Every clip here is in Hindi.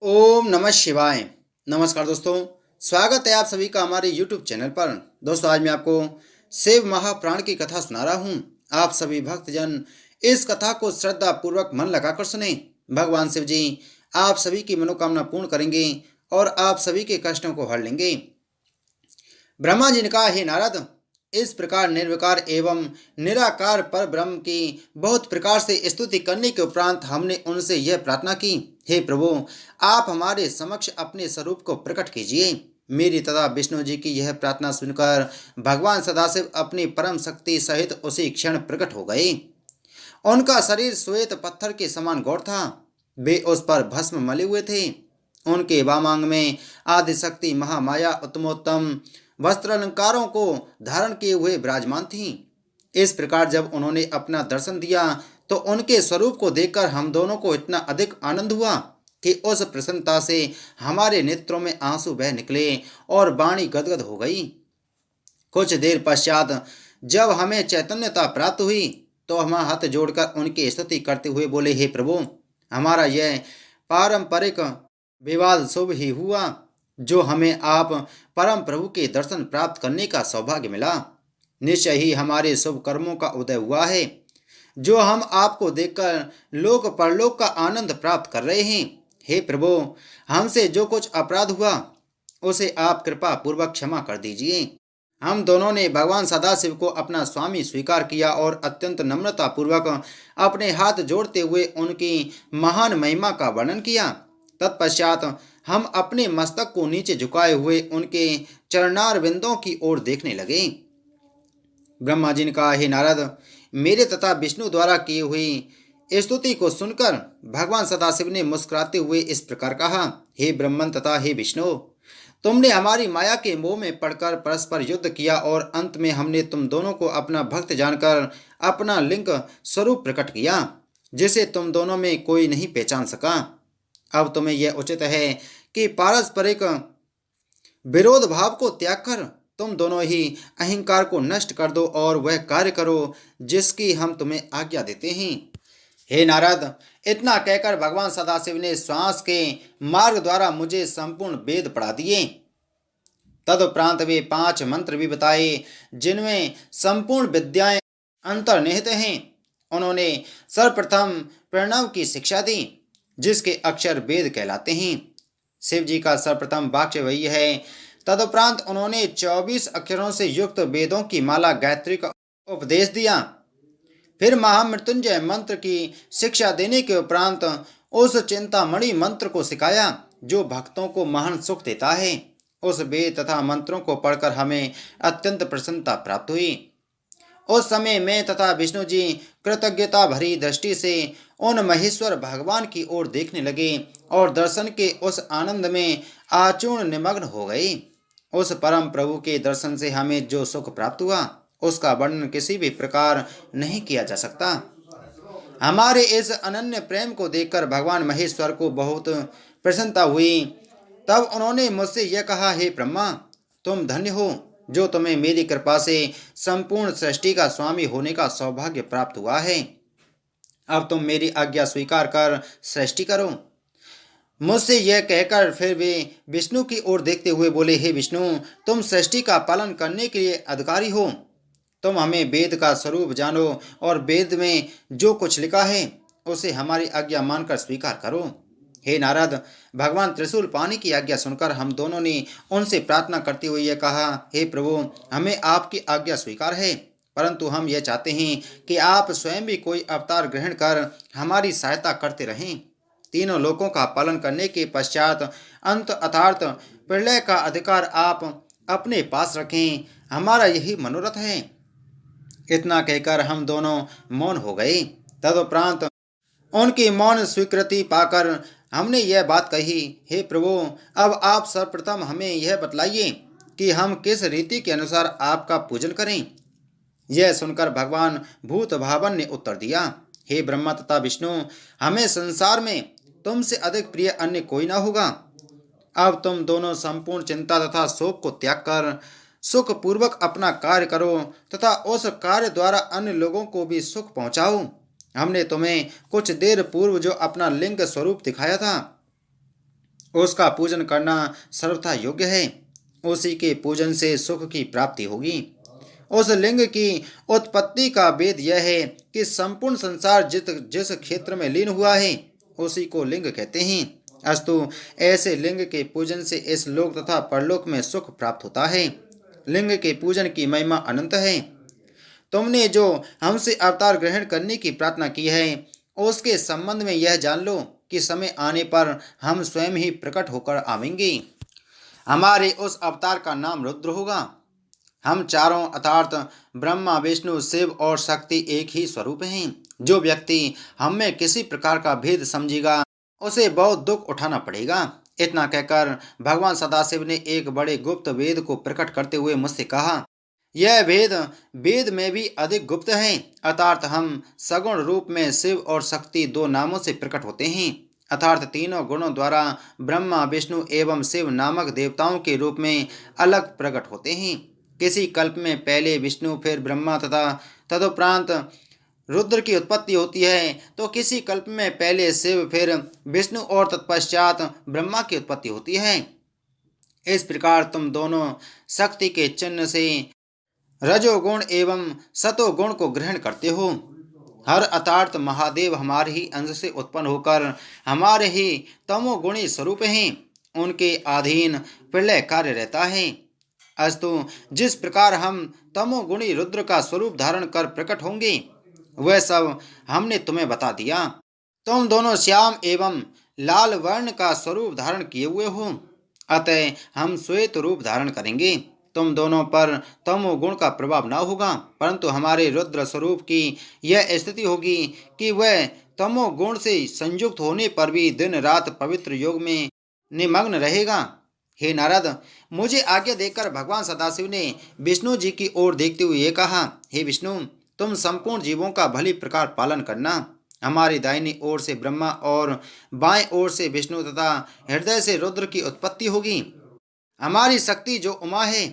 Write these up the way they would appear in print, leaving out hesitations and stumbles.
ओम नमः शिवाय। नमस्कार दोस्तों, स्वागत है आप सभी का हमारे YouTube चैनल पर। दोस्तों, आज मैं आपको शिव महापुराण की कथा सुना रहा हूँ। आप सभी भक्तजन इस कथा को श्रद्धा पूर्वक मन लगाकर सुने। भगवान शिव जी आप सभी की मनोकामना पूर्ण करेंगे और आप सभी के कष्टों को हर लेंगे। ब्रह्मा जी ने कहा, हे नारद, इस प्रकार निर्विकार एवं निराकार पर ब्रह्म की बहुत प्रकार से स्तुति करने के उपरांत हमने उनसे यह प्रार्थना की, हे प्रभु, आप हमारे समक्ष अपने स्वरूप को प्रकट कीजिए। मेरी तथा विष्णु जी की यह प्रार्थना सुनकर भगवान सदाशिव अपनी परम शक्ति सहित उसी क्षण प्रकट हो गए। उनका शरीर श्वेत पत्थर के समान गौर था। वे उस पर भस्म मले हुए थे। उनके वामांग में आदिशक्ति महामाया उत्तमोत्तम वस्त्र अलंकारों को धारण किए हुए विराजमान थीं। इस प्रकार जब उन्होंने अपना दर्शन दिया तो उनके स्वरूप को देखकर हम दोनों को इतना अधिक आनंद हुआ कि उस प्रसन्नता से हमारे नेत्रों में आंसू बह निकले और वाणी गदगद हो गई। कुछ देर पश्चात जब हमें चैतन्यता प्राप्त हुई तो हम हाथ जोड़कर उनकी स्तुति करते हुए बोले, हे प्रभु, हमारा यह पारंपरिक विवाद शुभ ही हुआ जो हमें आप परम प्रभु के दर्शन प्राप्त करने का सौभाग्य मिला। निश्चय ही हमारे शुभ कर्मों का उदय हुआ है जो हम आपको देखकर लोक परलोक का आनंद प्राप्त कर रहे हैं। हे प्रभु, हमसे जो कुछ अपराध हुआ उसे आप कृपा पूर्वक क्षमा कर दीजिए। हम दोनों ने भगवान सदाशिव को अपना स्वामी स्वीकार किया और अत्यंत नम्रता पूर्वक अपने हाथ जोड़ते हुए उनकी महान महिमा का वर्णन किया। तत्पश्चात हम अपने मस्तक को नीचे झुकाए हुए उनके चरणार बिंदों की ओर देखने लगे। ब्रह्मा जी ने कहा, हे नारद, मेरे तथा विष्णु द्वारा की हुई स्तुति को सुनकर भगवान सदाशिव ने मुस्कुराते हुए इस प्रकार कहा, हे ब्रह्मन तथा हे विष्णु, तुमने हमारी माया के मोह में पड़कर परस्पर युद्ध किया और अंत में हमने तुम दोनों को अपना भक्त जानकर अपना लिंग स्वरूप प्रकट किया जिसे तुम दोनों में कोई नहीं पहचान सका। अब तुम्हें यह उचित है कि पारस्परिक विरोध भाव को त्याग कर तुम दोनों ही अहंकार को नष्ट कर दो और वह कार्य करो जिसकी हम तुम्हें आज्ञा देते हैं। हे नारद, इतना कहकर भगवान सदाशिव ने श्वास के मार्ग द्वारा मुझे संपूर्ण वेद पढ़ा दिए। तदुपरांत वे 5 मंत्र भी बताए जिनमें संपूर्ण विद्याएं अंतर्निहित हैं। उन्होंने सर्वप्रथम प्रणव की शिक्षा दी जिसके अक्षर वेद कहलाते हैं। शिव जी का सर्वप्रथम वाक्य वही है। तदुपरांत उन्होंने 24 अक्षरों से युक्त वेदों की माला गायत्री का उपदेश दिया। फिर महामृत्युंजय मंत्र की शिक्षा देने के उपरांत उस चिंतामणि मंत्र को सिखाया जो भक्तों को महान सुख देता है। उस वेद तथा मंत्रों को पढ़कर हमें अत्यंत प्रसन्नता प्राप्त हुई। उस समय मैं तथा विष्णु जी कृतज्ञता भरी दृष्टि से उन महेश्वर भगवान की ओर देखने लगे और दर्शन के उस आनंद में आचूर्ण निमग्न हो गए। उस परम प्रभु के दर्शन से हमें जो सुख प्राप्त हुआ उसका वर्णन किसी भी प्रकार नहीं किया जा सकता। हमारे इस अनन्य प्रेम को देखकर भगवान महेश्वर को बहुत प्रसन्नता हुई। तब उन्होंने मुझसे यह कहा, हे ब्रह्मा, तुम धन्य हो जो तुम्हें मेरी कृपा से संपूर्ण सृष्टि का स्वामी होने का सौभाग्य प्राप्त हुआ है। अब तुम मेरी आज्ञा स्वीकार कर सृष्टि करो। मुझसे यह कहकर फिर वे विष्णु की ओर देखते हुए बोले, हे विष्णु, तुम सृष्टि का पालन करने के लिए अधिकारी हो। तुम हमें वेद का स्वरूप जानो और वेद में जो कुछ लिखा है उसे हमारी आज्ञा मानकर स्वीकार करो। हे नारद, भगवान त्रिशूल पानी की आज्ञा सुनकर हम दोनों ने उनसे प्रार्थना करते हुए यह कहा, हे प्रभु, हमें आपकी आज्ञा स्वीकार है, परंतु हम यह चाहते हैं कि आप स्वयं भी कोई अवतार ग्रहण कर हमारी सहायता करते रहें। तीनों लोकों का पालन करने के पश्चात अंत अर्थात प्रलय का अधिकार आप अपने पास रखें, हमारा यही मनोरथ है। इतना कहकर हम दोनों मौन हो गए। तदुपरांत उनकी मौन स्वीकृति पाकर हमने यह बात कही, हे प्रभु, अब आप सर्वप्रथम हमें यह बतलाइए कि हम किस रीति के अनुसार आपका पूजन करें। यह सुनकर भगवान भूत भावन ने उत्तर दिया, हे ब्रह्मा तथा विष्णु, हमें संसार में तुमसे अधिक प्रिय अन्य कोई न होगा। अब तुम दोनों संपूर्ण चिंता तथा शोक को त्याग कर सुख पूर्वक अपना कार्य करो तथा उस कार्य द्वारा अन्य लोगों को भी सुख पहुंचाओ। हमने तुम्हें कुछ देर पूर्व जो अपना लिंग स्वरूप दिखाया था उसका पूजन करना सर्वथा योग्य है। उसी के पूजन से सुख की प्राप्ति होगी। उस लिंग की उत्पत्ति का भेद यह है कि संपूर्ण संसार जिस क्षेत्र में लीन हुआ है उसी को लिंग कहते हैं। अस्तु, ऐसे लिंग के पूजन से इस लोक तथा परलोक में सुख प्राप्त होता है। लिंग के पूजन की महिमा अनंत है। तुमने जो हमसे अवतार ग्रहण करने की प्रार्थना की है उसके संबंध में यह जान लो कि समय आने पर हम स्वयं ही प्रकट होकर आवेंगे। हमारे उस अवतार का नाम रुद्र होगा। हम चारों अर्थात ब्रह्मा, विष्णु, शिव और शक्ति एक ही स्वरूप हैं। जो व्यक्ति हम में किसी प्रकार का भेद समझेगा उसे बहुत दुख उठाना पड़ेगा। इतना कहकर भगवान सदाशिव ने एक बड़े गुप्त वेद को प्रकट करते हुए मुझसे कहा, यह भेद वेद में भी अधिक गुप्त है। अर्थात हम सगुण रूप में शिव और शक्ति दो नामों से प्रकट होते हैं। अर्थात तीनों गुणों द्वारा ब्रह्मा, विष्णु एवं शिव नामक देवताओं के रूप में अलग प्रकट होते हैं। किसी कल्प में पहले विष्णु, फिर ब्रह्मा तथा तदुपरांत रुद्र की उत्पत्ति होती है, तो किसी कल्प में पहले शिव, फिर विष्णु और तत्पश्चात ब्रह्मा की उत्पत्ति होती है। इस प्रकार तुम दोनों शक्ति के चिन्ह से रजोगुण एवं सतोगुण को ग्रहण करते हो। हर अर्थात महादेव हमारे ही अंश से उत्पन्न होकर हमारे ही तमोगुणी स्वरूप हैं। उनके अधीन प्रलय कार्य रहता है। अस्तु, जिस प्रकार हम तमोगुणी रुद्र का स्वरूप धारण कर प्रकट होंगे वह सब हमने तुम्हें बता दिया। तुम दोनों श्याम एवं लाल वर्ण का स्वरूप धारण किए हुए हो, अतः हम श्वेत रूप धारण करेंगे। तुम दोनों पर तमोगुण का प्रभाव न होगा, परंतु हमारे रुद्र स्वरूप की यह स्थिति होगी कि वह तमोगुण से संयुक्त होने पर भी दिन रात पवित्र योग में निमग्न रहेगा। हे नारद, मुझे आज्ञा देकर भगवान सदाशिव ने विष्णु जी की ओर देखते हुए ये कहा, हे विष्णु, तुम संपूर्ण जीवों का भली प्रकार पालन करना। हमारी दाहिनी ओर से ब्रह्मा और बाएं ओर से विष्णु तथा हृदय से रुद्र की उत्पत्ति होगी। हमारी शक्ति जो उमा है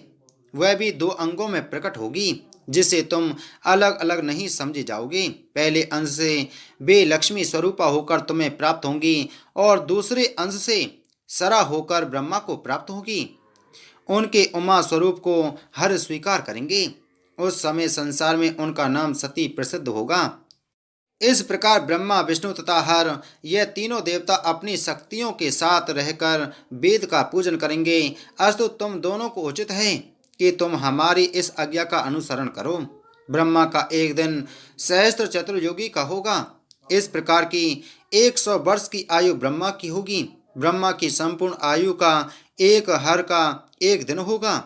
वह भी दो अंगों में प्रकट होगी, जिससे तुम अलग अलग नहीं समझे जाओगे। पहले अंश से वे लक्ष्मी स्वरूपा होकर तुम्हें प्राप्त होंगी और दूसरे अंश से सरा होकर ब्रह्मा को प्राप्त होगी। उनके उमा स्वरूप को हर स्वीकार करेंगे। उस समय संसार में उनका नाम सती प्रसिद्ध होगा। इस प्रकार ब्रह्मा, विष्णु तथा हर ये तीनों देवता अपनी शक्तियों के साथ रहकर वेद का पूजन करेंगे। अस्तु, तुम दोनों को उचित है कि तुम हमारी इस आज्ञा का अनुसरण करो। ब्रह्मा का एक दिन सहस्त्र चतुर्युगी का होगा। इस प्रकार की 100 वर्ष की आयु ब्रह्मा की होगी। ब्रह्मा की संपूर्ण आयु का एक हर का एक दिन होगा।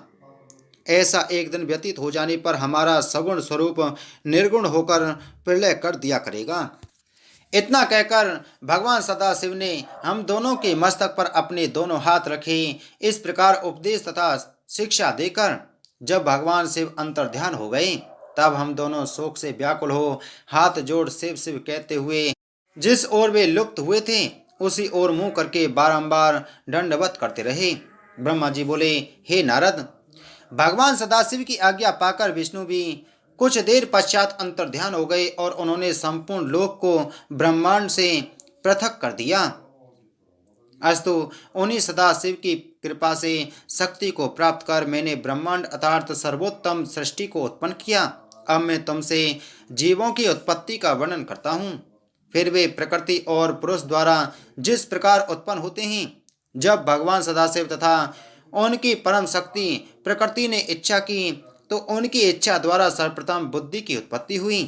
ऐसा एक दिन व्यतीत हो जाने पर हमारा सगुण स्वरूप निर्गुण होकर प्रलय कर दिया करेगा। इतना कहकर भगवान सदाशिव ने हम दोनों के मस्तक पर अपने दोनों हाथ रखे। इस प्रकार उपदेश तथा शिक्षा देकर जब भगवान शिव अंतर्ध्यान हो गए, तब हम दोनों शोक से व्याकुल हो हाथ जोड़ शिव शिव कहते हुए जिस ओर वे लुप्त हुए थे उसी ओर मुंह करके बारंबार दंडवत करते रहे। ब्रह्मा जी बोले, हे नारद, भगवान सदाशिव की आज्ञा पाकर विष्णु भी कुछ देर पश्चात अंतर्ध्यान हो गए और उन्होंने संपूर्ण लोक को ब्रह्मांड से पृथक कर दिया। अस्तु, उन्हीं सदाशिव की कृपा से शक्ति को प्राप्त कर मैंने ब्रह्मांड अर्थात सर्वोत्तम सृष्टि को उत्पन्न किया। अब मैं तुमसे जीवों की उत्पत्ति का वर्णन करता हूँ। फिर वे प्रकृति और पुरुष द्वारा जिस प्रकार उत्पन्न होते हैं, जब भगवान सदाशिव तथा उनकी परम शक्ति प्रकृति ने इच्छा की तो उनकी इच्छा द्वारा सर्वप्रथम बुद्धि की उत्पत्ति हुई।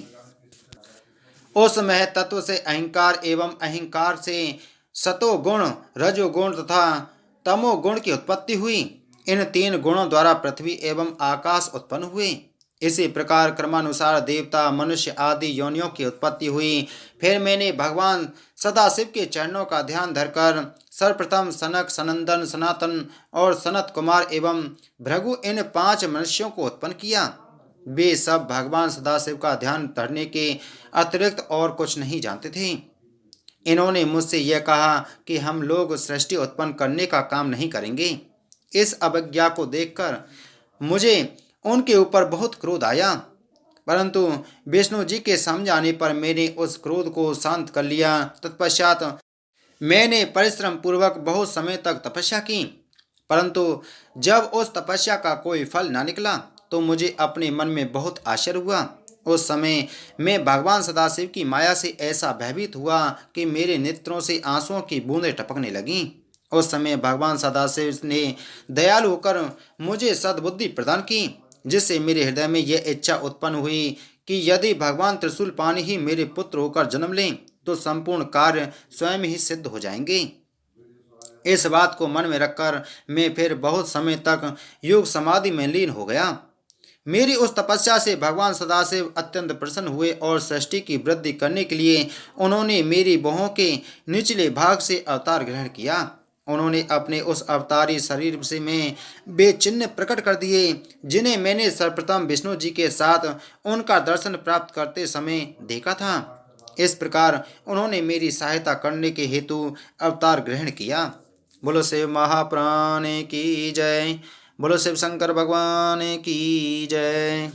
उस मह तत्व से अहंकार एवं अहंकार से सतोगुण, रजोगुण तथा तमोगुण की उत्पत्ति हुई। इन तीन गुणों द्वारा पृथ्वी एवं आकाश उत्पन्न हुए। इसी प्रकार क्रमानुसार देवता, मनुष्य आदि योनियों की उत्पत्ति हुई। फिर मैंने भगवान सदाशिव के चरणों का ध्यान धरकर सर्वप्रथम सनक, सनंदन, सनातन और सनत कुमार एवं भृगु इन 5 मनुष्यों को उत्पन्न किया। वे सब भगवान सदाशिव का ध्यान धरने के अतिरिक्त और कुछ नहीं जानते थे। इन्होंने मुझसे यह कहा कि हम लोग सृष्टि उत्पन्न करने का काम नहीं करेंगे। इस अवज्ञा को देखकर मुझे उनके ऊपर बहुत क्रोध आया, परंतु विष्णु जी के समझाने पर मैंने उस क्रोध को शांत कर लिया। तत्पश्चात मैंने परिश्रम पूर्वक बहुत समय तक तपस्या की, परंतु जब उस तपस्या का कोई फल न निकला तो मुझे अपने मन में बहुत आश्चर्य हुआ। उस समय मैं भगवान सदाशिव की माया से ऐसा भयभीत हुआ कि मेरे नेत्रों से आंसुओं की बूंदें टपकने लगीं। उस समय भगवान सदाशिव ने दयालु होकर मुझे सद्बुद्धि प्रदान की, जिससे मेरे हृदय में यह इच्छा उत्पन्न हुई कि यदि भगवान त्रिशूल पानी ही मेरे पुत्र होकर जन्म लें तो संपूर्ण कार्य स्वयं ही सिद्ध हो जाएंगे। इस बात को मन में रखकर मैं फिर बहुत समय तक योग समाधि में लीन हो गया। मेरी उस तपस्या से भगवान सदाशिव अत्यंत प्रसन्न हुए और सृष्टि की वृद्धि करने के लिए उन्होंने मेरी बाहों के निचले भाग से अवतार ग्रहण किया। उन्होंने अपने उस अवतारी शरीर से में वे चिन्ह प्रकट कर दिए जिन्हें मैंने सर्वप्रथम विष्णु जी के साथ उनका दर्शन प्राप्त करते समय देखा था। इस प्रकार उन्होंने मेरी सहायता करने के हेतु अवतार ग्रहण किया। बोलो शिव महाप्राण की जय। बोलो शिव शंकर भगवान की जय।